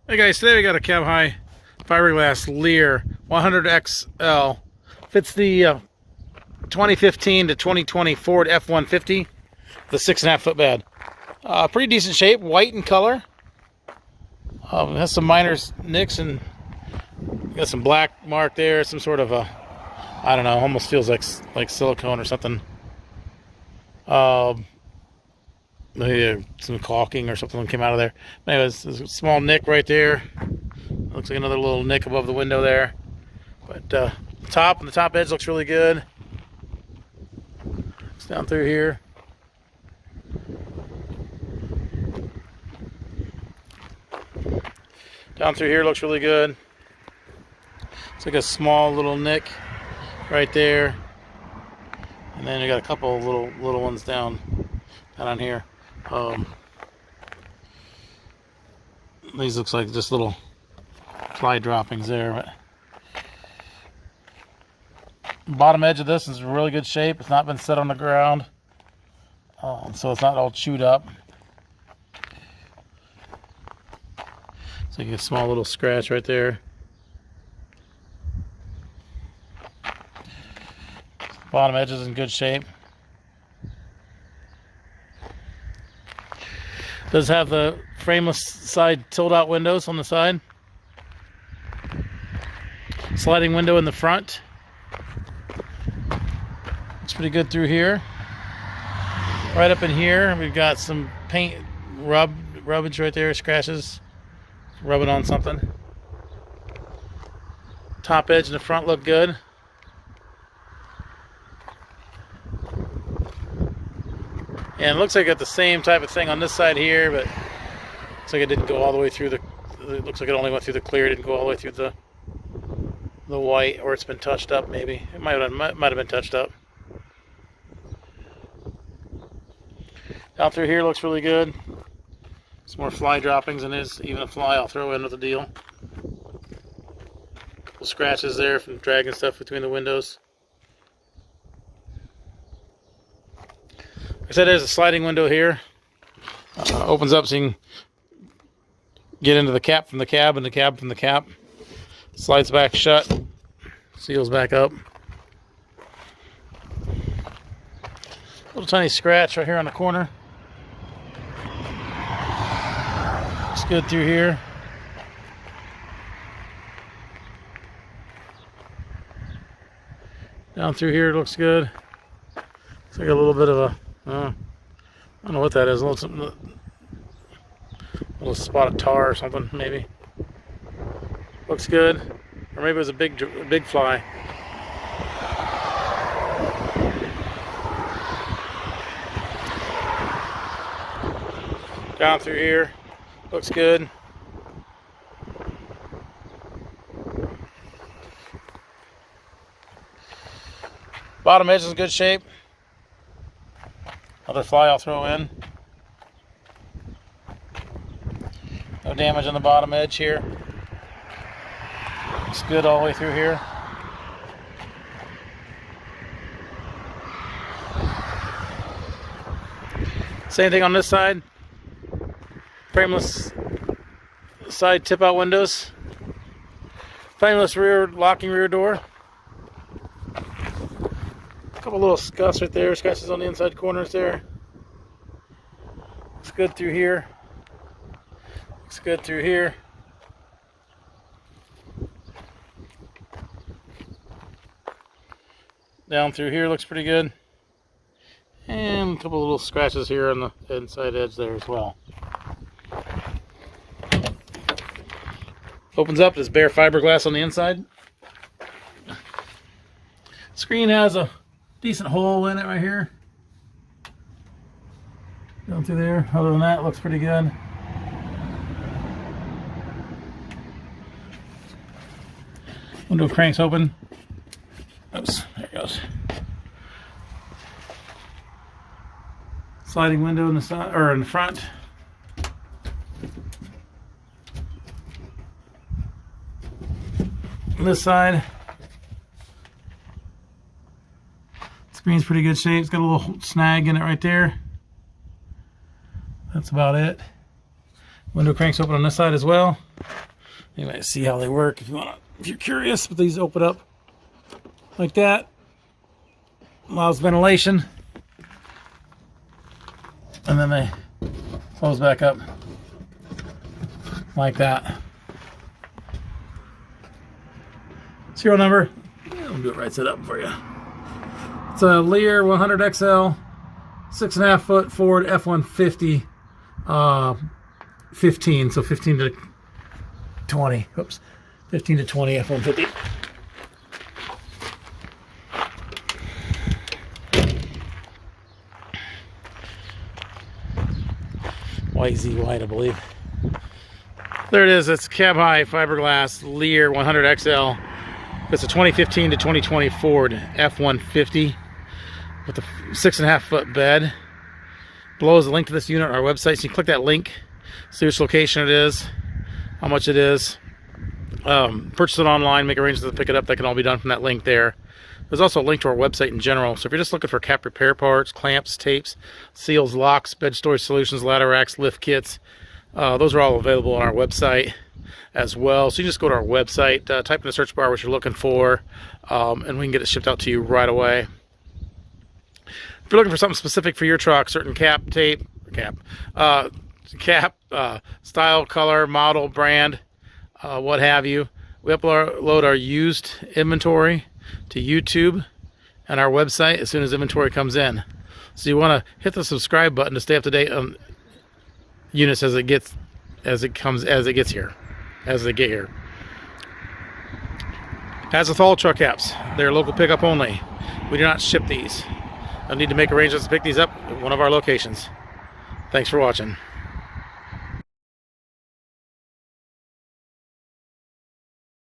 Hey guys, today we got a cab high fiberglass Leer 100XL. Fits the 2015 to 2020 Ford F-150, the 6.5 foot bed. Pretty decent shape, white in color. It has some minor nicks and got some black mark there, some sort of a, I don't know, almost feels like silicone or something. Some caulking or something came out of there. But anyways, there's a small nick right there. Looks like another little nick above the window there. But the top edge looks really good. It's down through here. Down through here looks really good. It's like a small little nick right there. And then you got a couple little ones down on here. These looks like just little fly droppings there. But bottom edge of this is in really good shape. It's not been set on the ground, so it's not all chewed up. So you get a small little scratch right there. Bottom edge is in good shape. Does have the frameless side tilt-out windows on the side. Sliding window in the front. Looks pretty good through here. Right up in here, we've got some paint rubbage right there, scratches. Rubbing on something. Top edge in the front look good. And it looks like it got the same type of thing on this side here, but looks like it didn't go all the way through the. It looks like it only went through the clear. It didn't go all the way through the white, or it's been touched up. Maybe it might have been touched up. Down through here looks really good. Some more fly droppings, and there's even a fly I'll throw in with the deal. Couple scratches there from dragging stuff between the windows. Like I said, there's a sliding window here. Opens up so you can get into the cap from the cab and the cab from the cap. Slides back shut. Seals back up. Little tiny scratch right here on the corner. Looks good through here. Down through here it looks good. Looks like a little bit of a I don't know what that is. A little spot of tar or something, maybe. Looks good. Or maybe it was a big fly. Down through here. Looks good. Bottom edge is in good shape. Another fly I'll throw in. No damage on the bottom edge here. Looks good all the way through here. Same thing on this side. Frameless side tip-out windows. Frameless rear locking rear door. Couple little scuffs right there, scratches on the inside corners there. Looks good through here. Looks good through here. Down through here looks pretty good. And a couple little scratches here on the inside edge there as well. Opens up, there's bare fiberglass on the inside. Screen has a decent hole in it right here. Down through there. Other than that, it looks pretty good. Window cranks open. Oops, there it goes. Sliding window in the side or in the front. On this side, Screen's pretty good shape. It's got a little snag in it right there. That's about it. Window cranks open on this side as well. You might see how they work if you're curious. But these open up like that. Allows ventilation. And then they close back up like that. Serial number. I'll do it right side up for you. It's a Leer 100XL 6.5 foot Ford F-150 15, so 15 to 20. Oops, 15 to 20 F-150. YZ white, I believe. There it is. It's cab high fiberglass Leer 100XL. It's a 2015 to 2020 Ford F-150 with a 6.5 foot bed. Below is a link to this unit on our website. So you click that link, see which location it is, how much it is. Purchase it online, make arrangements to pick it up. That can all be done from that link there. There's also a link to our website in general. So if you're just looking for cap repair parts, clamps, tapes, seals, locks, bed storage solutions, ladder racks, lift kits, those are all available on our website as well. So you just go to our website, type in the search bar what you're looking for, and we can get it shipped out to you right away. If you're looking for something specific for your truck, certain cap, style, color, model, brand, what have you, we upload our used inventory to YouTube and our website as soon as inventory comes in. So you want to hit the subscribe button to stay up to date on units as they get here. As with all truck apps, they're local pickup only. We do not ship these. You'll need to make arrangements to pick these up at one of our locations. Thanks for watching.